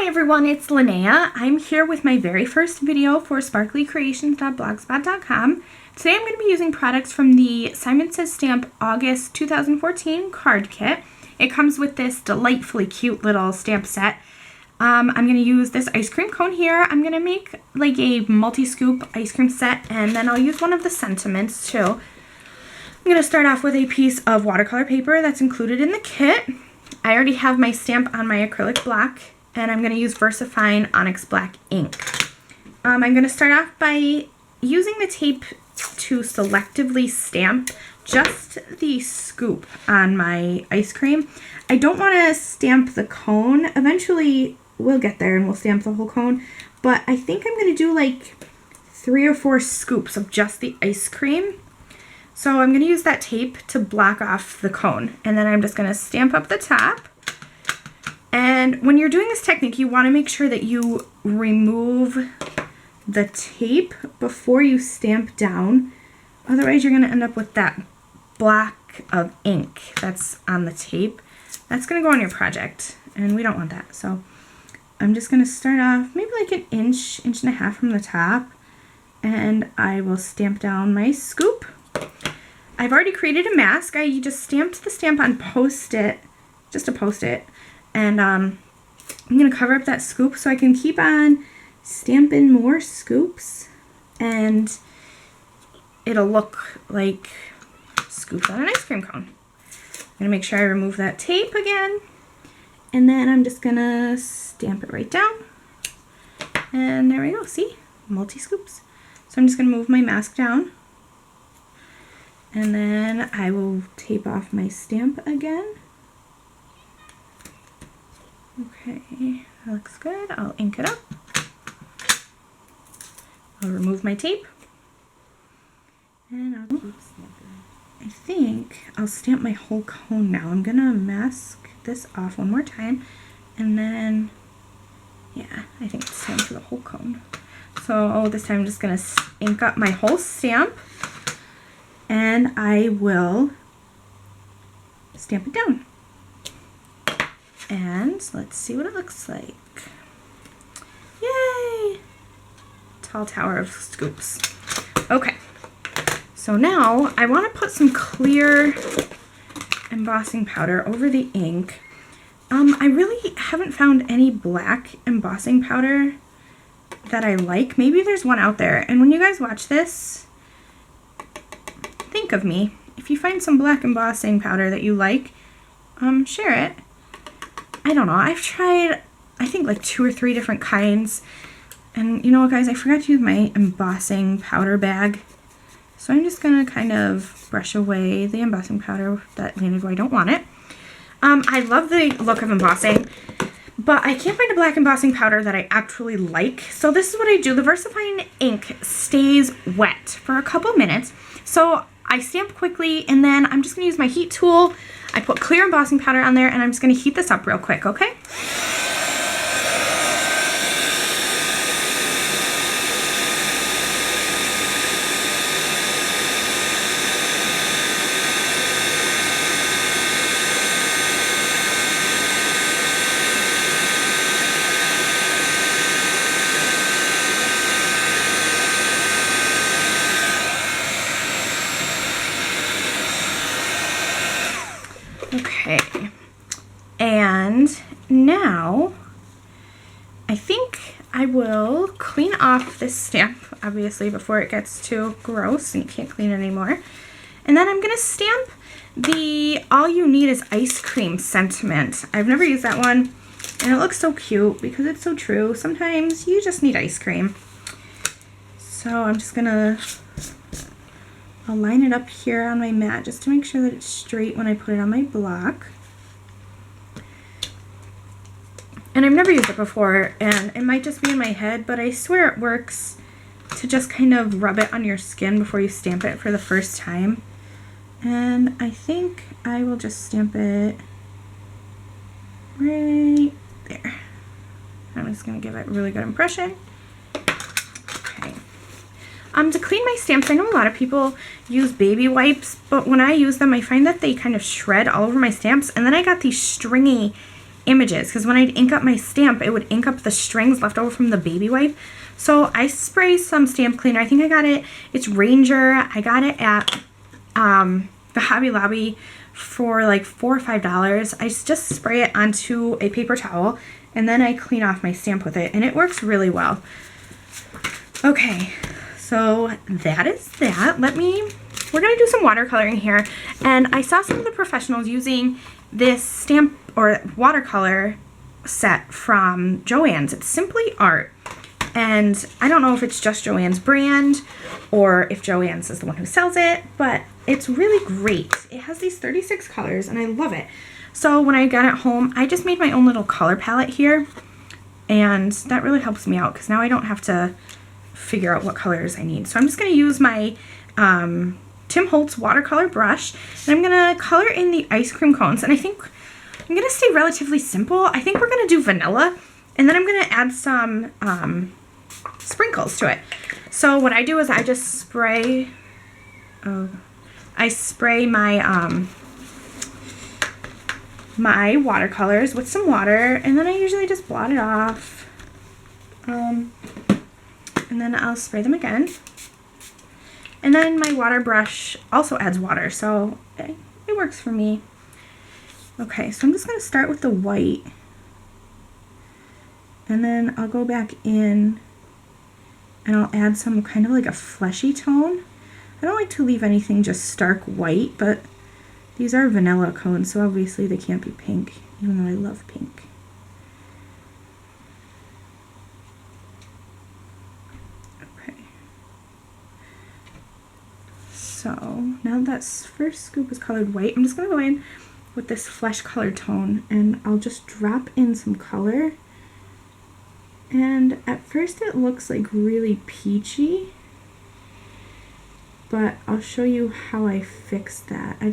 Hi everyone, it's Linnea. I'm here with my very first video for sparklycreations.blogspot.com. Today I'm going to be using products from the Simon Says Stamp August 2014 card kit. It comes with this delightfully cute little stamp set. I'm going to use this ice cream cone here. I'm going to make like a multi-scoop ice cream set, and then I'll use one of the sentiments too. I'm going to start off with a piece of watercolor paper that's included in the kit. I already have my stamp on my acrylic block, and I'm going to use VersaFine Onyx Black ink. I'm going to start off by using the tape to selectively stamp just the scoop on my ice cream. I don't want to stamp the cone. Eventually we'll get there and we'll stamp the whole cone, but I think I'm going to do like 3 or 4 scoops of just the ice cream. So I'm going to use that tape to block off the cone, and then I'm just going to stamp up the top. And when you're doing this technique, you want to make sure that you remove the tape before you stamp down. Otherwise, you're going to end up with that block of ink that's on the tape. That's going to go on your project, and we don't want that. So I'm just going to start off maybe like an inch and a half from the top, and I will stamp down my scoop. I've already created a mask. I just stamped the stamp on Post-it, just a Post-it. And I'm going to cover up that scoop so I can keep on stamping more scoops, and it'll look like scoops on an ice cream cone. I'm going to make sure I remove that tape again, and then I'm just going to stamp it right down. And there we go. See? Multi-scoops. So I'm just going to move my mask down, and then I will tape off my stamp again. Okay, that looks good. I'll ink it up. I'll remove my tape. And I'll keep stamping. I think I'll stamp my whole cone now. I'm gonna mask this off one more time, and then, yeah, I think it's time for the whole cone. So this time I'm just gonna ink up my whole stamp, and I will stamp it down. And let's see what it looks like. Yay! Tall tower of scoops. Okay, so now I want to put some clear embossing powder over the ink. I really haven't found any black embossing powder that I like. Maybe there's one out there. And when you guys watch this, think of me. If you find some black embossing powder that you like, share it. I don't know, I've tried, I think like 2 or 3 different kinds, and you know what guys, I forgot to use my embossing powder bag, so I'm just going to kind of brush away the embossing powder that landed where I don't want it. I love the look of embossing, but I can't find a black embossing powder that I actually like, so this is what I do. The VersaFine ink stays wet for a couple minutes, so I stamp quickly, and then I'm just going to use my heat tool. I put clear embossing powder on there, and I'm just going to heat this up real quick, okay? Okay, and now I think I will clean off this stamp, obviously, before it gets too gross and you can't clean it anymore. And then I'm going to stamp the All You Need Is Ice Cream sentiment. I've never used that one, and it looks so cute because it's so true. Sometimes you just need ice cream. So I'm just going to I'll line it up here on my mat just to make sure that it's straight when I put it on my block. And I've never used it before, and it might just be in my head, but I swear it works to just kind of rub it on your skin before you stamp it for the first time. And I think I will just stamp it right there. I'm just going to give it a really good impression. Okay. To clean my stamps, I know a lot of people use baby wipes, but when I use them, I find that they kind of shred all over my stamps, and then I got these stringy images, because when I'd ink up my stamp, it would ink up the strings left over from the baby wipe. So I spray some stamp cleaner. I think I got it, it's Ranger. I got it at the Hobby Lobby for like $4 or $5. I just spray it onto a paper towel and then I clean off my stamp with it, and it works really well. Okay, so that is that. We're gonna do some watercoloring here, and I saw some of the professionals using this stamp or watercolor set from Joann's. It's Simply Art, and I don't know if it's just Joann's brand or if Joann's is the one who sells it, but it's really great. It has these 36 colors and I love it. So when I got it home, I just made my own little color palette here, and that really helps me out because now I don't have to figure out what colors I need. So I'm just going to use my Tim Holtz watercolor brush, and I'm going to color in the ice cream cones, and I think I'm going to stay relatively simple. I think we're going to do vanilla, and then I'm going to add some sprinkles to it. So what I do is I just spray, my my watercolors with some water, and then I usually just blot it off, and then I'll spray them again, and then my water brush also adds water, so it works for me. Okay, so I'm just going to start with the white, and then I'll go back in and I'll add some kind of like a fleshy tone. I don't like to leave anything just stark white, but these are vanilla cones, so obviously they can't be pink, even though I love pink. Okay. So now that first scoop is colored white, I'm just going to go in with this flesh colored tone, and I'll just drop in some color. And at first it looks like really peachy, but I'll show you how I fix that. I'm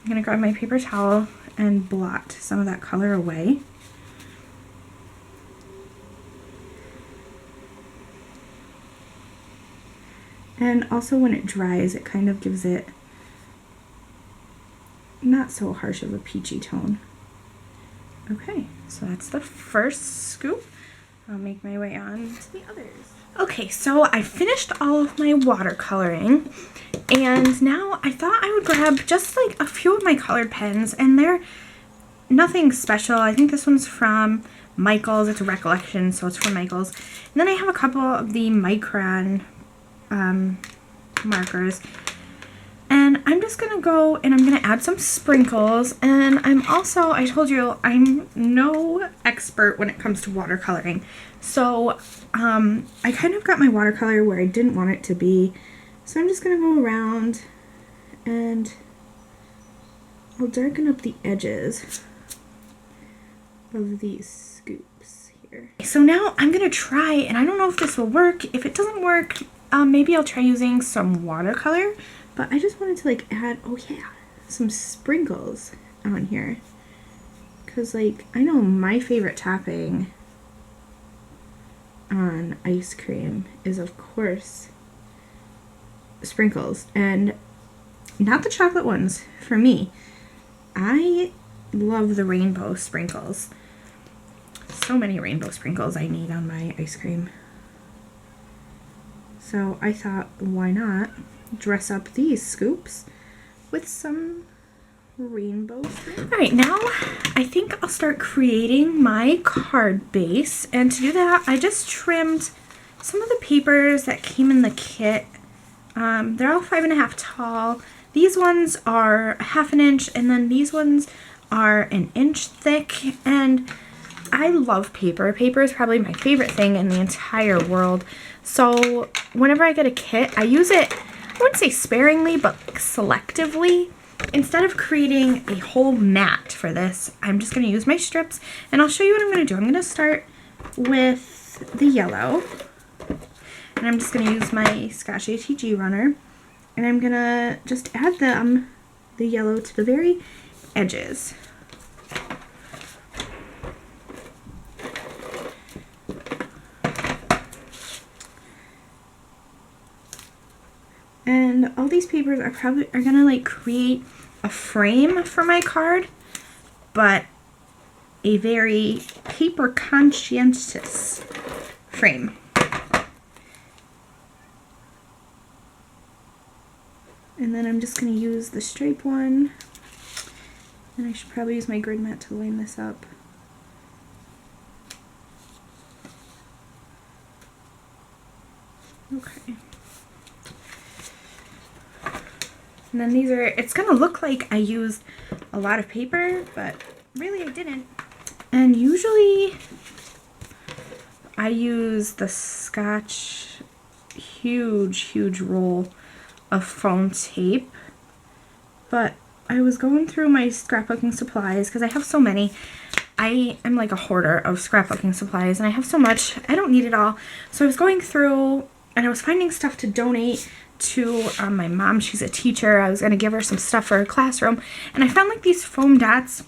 gonna grab my paper towel and blot some of that color away. And also when it dries, it kind of gives it not so harsh of a peachy tone. Okay, so that's the first scoop. I'll make my way on to the others. Okay, so I finished all of my watercoloring, and now I thought I would grab just like a few of my colored pens, and they're nothing special. I think this one's from Michaels. It's a Recollection, so it's from Michaels. And then I have a couple of the Micron markers. And I'm just going to go and I'm going to add some sprinkles. And I told you, I'm no expert when it comes to watercoloring. So I kind of got my watercolor where I didn't want it to be. So I'm just going to go around and I'll darken up the edges of these scoops here. So now I'm going to try, and I don't know if this will work. If it doesn't work, maybe I'll try using some watercolor. But I just wanted to like add, some sprinkles on here. Because like, I know my favorite topping on ice cream is of course sprinkles. And not the chocolate ones for me. I love the rainbow sprinkles. So many rainbow sprinkles I need on my ice cream. So I thought, why not dress up these scoops with some rainbow sprinkles. Alright, now I think I'll start creating my card base, and to do that I just trimmed some of the papers that came in the kit. They're all 5.5 tall. These ones are 1/2 inch, and then these ones are 1 inch thick, and I love paper. Paper is probably my favorite thing in the entire world. So whenever I get a kit, I use it, I wouldn't say sparingly, but selectively. Instead of creating a whole mat for this, I'm just going to use my strips, and I'll show you what I'm going to do. I'm going to start with the yellow, and I'm just going to use my Scotch ATG runner, and I'm going to just add the yellow to the very edges. And all these papers are gonna like create a frame for my card, but a very paper conscientious frame. And then I'm just going to use the stripe one. And I should probably use my grid mat to line this up. Okay. And then these are, it's going to look like I used a lot of paper, but really I didn't. And usually I use the Scotch huge roll of foam tape, but I was going through my scrapbooking supplies because I have so many. I am like a hoarder of scrapbooking supplies and I have so much, I don't need it all. So I was going through and I was finding stuff to donate to my mom. She's a teacher. I was going to give her some stuff for her classroom, and I found like these foam dots.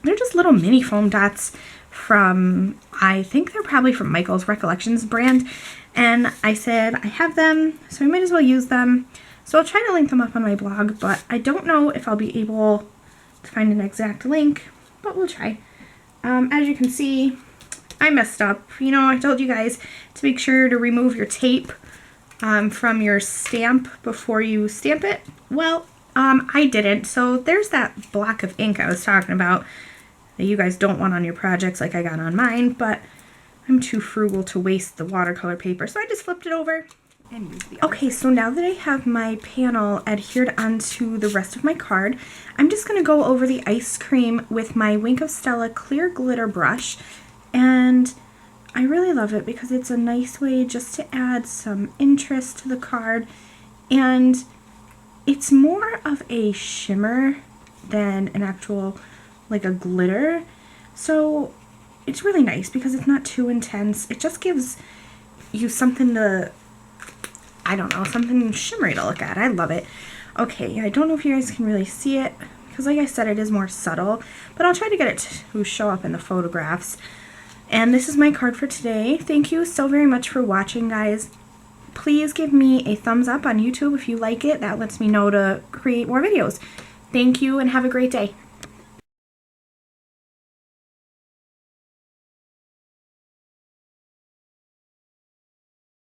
They're just little mini foam dots from, I think they're probably from Michael's Recollections brand, and I said I have them, so I might as well use them. So I'll try to link them up on my blog, but I don't know if I'll be able to find an exact link, but we'll try. As you can see, I messed up. You know, I told you guys to make sure to remove your tape from your stamp before you stamp it. Well, I didn't, so there's that block of ink I was talking about that you guys don't want on your projects like I got on mine, but I'm too frugal to waste the watercolor paper, so I just flipped it over and used the other. Okay, so now that I have my panel adhered onto the rest of my card, I'm just going to go over the ice cream with my Wink of Stella clear glitter brush, and I really love it because it's a nice way just to add some interest to the card, and it's more of a shimmer than an actual, like a glitter, so it's really nice because it's not too intense. It just gives you something to, I don't know, something shimmery to look at. I love it. Okay, I don't know if you guys can really see it because like I said, it is more subtle, but I'll try to get it to show up in the photographs. And this is my card for today. Thank you so very much for watching, guys. Please give me a thumbs up on YouTube if you like it. That lets me know to create more videos. Thank you and have a great day.